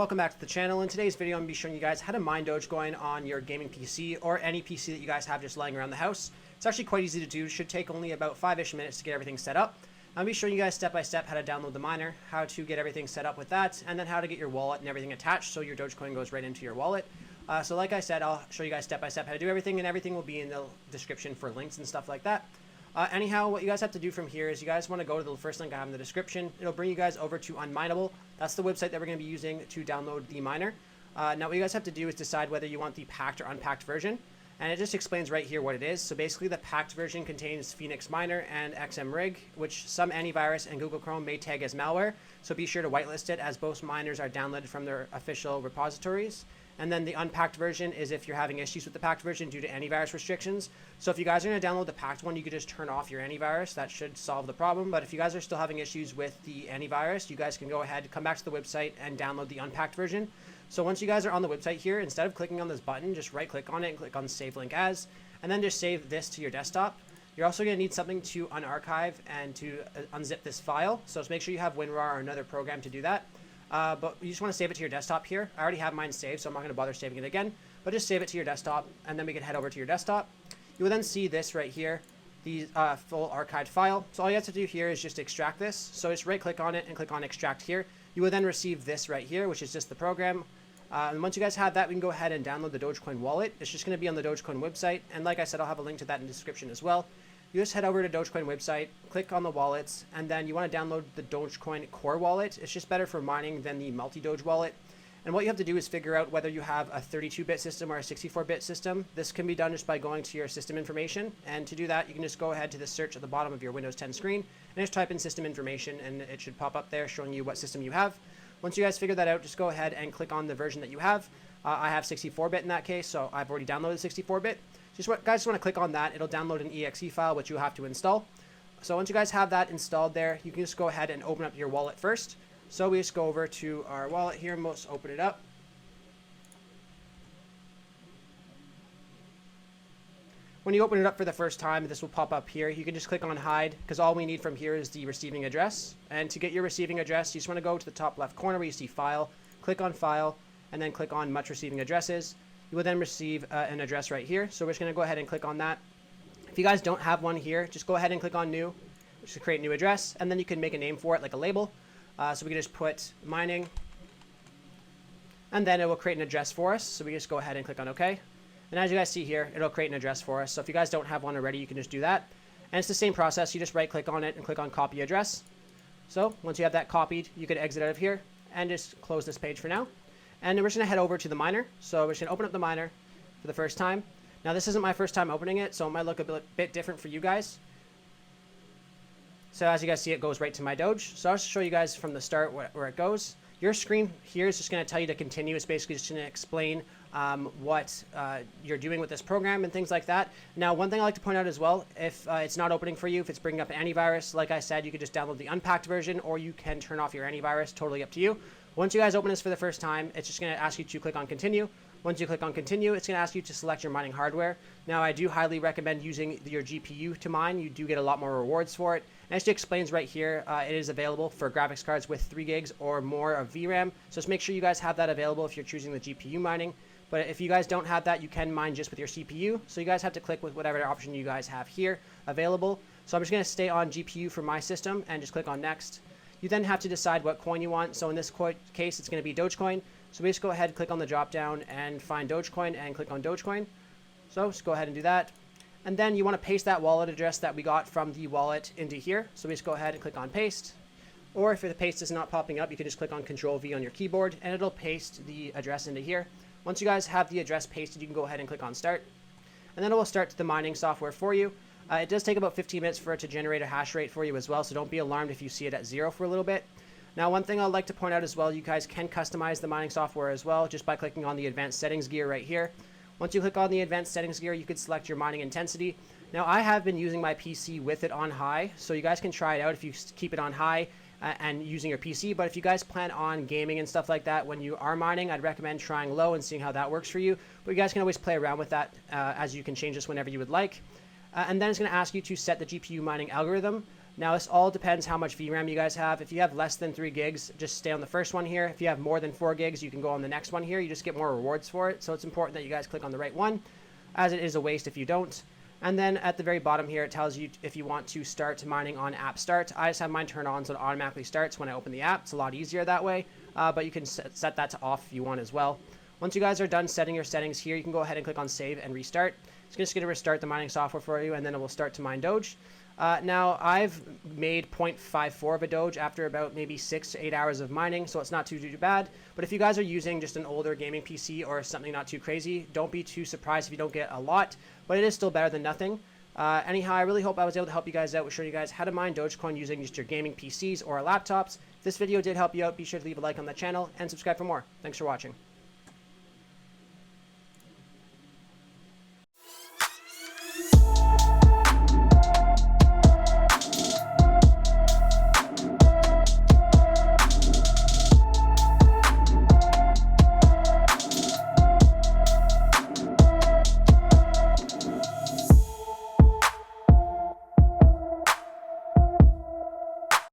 Welcome back to the channel. In today's video, I'm going to be showing you guys how to mine Dogecoin on your gaming PC or any PC that you guys have just lying around the house. It's actually quite easy to do. It should take only about 5-ish minutes to get everything set up. I'll be showing you guys step by step how to download the miner, how to get everything set up with that, and then how to get your wallet and everything attached so your Dogecoin goes right into your wallet. So like I said, I'll show you guys step by step how to do everything, and everything will be in the description for links and stuff like that. Anyhow, what you guys have to do from here is you guys want to go to the first link I have in the description. It'll bring you guys over to Unmineable. That's the website that we're going to be using to download the miner. Now what you guys have to do is decide whether you want the packed or unpacked version. And it just explains right here what it is. So basically the packed version contains Phoenix Miner and XMRig, which some antivirus and Google Chrome may tag as malware. So be sure to whitelist it, as both miners are downloaded from their official repositories. And then the unpacked version is if you're having issues with the packed version due to antivirus restrictions. So if you guys are going to download the packed one, you could just turn off your antivirus. That should solve the problem. But if you guys are still having issues with the antivirus, you guys can go ahead, come back to the website and download the unpacked version. So once you guys are on the website here, instead of clicking on this button, just right click on it and click on Save Link As, and then just save this to your desktop. You're also going to need something to unarchive and to unzip this file. So just make sure you have WinRAR or another program to do that. But you just want to save it to your desktop here. I already have mine saved, so I'm not going to bother saving it again. But just save it to your desktop, and then we can head over to your desktop. You will then see this right here, the full archived file. So all you have to do here is just extract this. So just right click on it and click on Extract here. You will then receive this right here, which is just the program. And once you guys have that, we can go ahead and download the Dogecoin wallet. It's just going to be on the Dogecoin website. And like I said, I'll have a link to that in the description as well. You just head over to Dogecoin website, click on the wallets, and then you want to download the Dogecoin core wallet. It's just better for mining than the multi-Doge wallet. And what you have to do is figure out whether you have a 32-bit system or a 64-bit system. This can be done just by going to your system information. And to do that, you can just go ahead to the search at the bottom of your Windows 10 screen and just type in system information, and it should pop up there showing you what system you have. Once you guys figure that out, just go ahead and click on the version that you have. I have 64-bit in that case, so I've already downloaded 64-bit. Guys just want to click on that. It'll download an exe file, which you'll have to install. So once you guys have that installed there, you can just go ahead and open up your wallet first. So we just go over to our wallet here and we'll just open it up. When you open it up for the first time, this will pop up here. You can just click on hide, because all we need from here is the receiving address. And to get your receiving address, you just want to go to the top left corner where you see file, click on file, and then click on much receiving addresses. You will then receive an address right here. So we're just going to go ahead and click on that. If you guys don't have one here, just go ahead and click on new, which will create a new address, and then you can make a name for it, like a label. So we can just put mining, and then it will create an address for us. So we just go ahead and click on OK. And as you guys see here, it'll create an address for us. So if you guys don't have one already, you can just do that. And it's the same process. You just right click on it and click on copy address. So once you have that copied, you can exit out of here and just close this page for now. And we're just going to head over to the miner. So we're just going to open up the miner for the first time. Now this isn't my first time opening it, so it might look a bit different for you guys. So as you guys see, it goes right to my Doge. So I'll just show you guys from the start where it goes. Your screen here is just going to tell you to continue. It's basically just going to explain what you're doing with this program and things like that. Now, one thing I like to point out as well, if it's not opening for you, if it's bringing up an antivirus, like I said, you could just download the unpacked version, or you can turn off your antivirus, totally up to you. Once you guys open this for the first time, it's just going to ask you to click on continue. Once you click on continue, it's going to ask you to select your mining hardware. Now, I do highly recommend using your GPU to mine. You do get a lot more rewards for it. And it explains right here, it is available for graphics cards with 3 gigs or more of VRAM. So just make sure you guys have that available if you're choosing the GPU mining. But if you guys don't have that, you can mine just with your CPU. So you guys have to click with whatever option you guys have here available. So I'm just going to stay on GPU for my system and just click on next. You then have to decide what coin you want. So in this case, it's going to be Dogecoin. So we just go ahead, click on the drop down and find Dogecoin and click on Dogecoin. So just go ahead and do that. And then you want to paste that wallet address that we got from the wallet into here. So we just go ahead and click on paste. Or if the paste is not popping up, you can just click on Control V on your keyboard and it'll paste the address into here. Once you guys have the address pasted, you can go ahead and click on start. And then it will start the mining software for you. It does take about 15 minutes for it to generate a hash rate for you as well, so don't be alarmed if you see it at 0 for a little bit. Now, one thing I'd like to point out as well, you guys can customize the mining software as well just by clicking on the advanced settings gear right here. Once you click on the advanced settings gear, you can select your mining intensity. Now, I have been using my PC with it on high, so you guys can try it out if you keep it on high and using your PC. But if you guys plan on gaming and stuff like that when you are mining, I'd recommend trying low and seeing how that works for you. But you guys can always play around with that as you can change this whenever you would like. And then it's going to ask you to set the GPU mining algorithm. Now this all depends how much VRAM you guys have. If you have less than 3 gigs, just stay on the first one here. If you have more than 4 gigs, you can go on the next one here. You just get more rewards for it. So it's important that you guys click on the right one, as it is a waste if you don't. And then at the very bottom here, it tells you if you want to start mining on app start. I just have mine turned on so it automatically starts when I open the app. It's a lot easier that way, but you can set that to off if you want as well. Once you guys are done setting your settings here, you can go ahead and click on save and restart. It's just going to restart the mining software for you, and then it will start to mine Doge. Now, I've made 0.54 of a Doge after about maybe 6 to 8 hours of mining, so it's not too bad. But if you guys are using just an older gaming PC or something not too crazy, don't be too surprised if you don't get a lot, but it is still better than nothing. Anyhow, I really hope I was able to help you guys out with showing you guys how to mine Dogecoin using just your gaming PCs or laptops. If this video did help you out, be sure to leave a like on the channel and subscribe for more. Thanks for watching.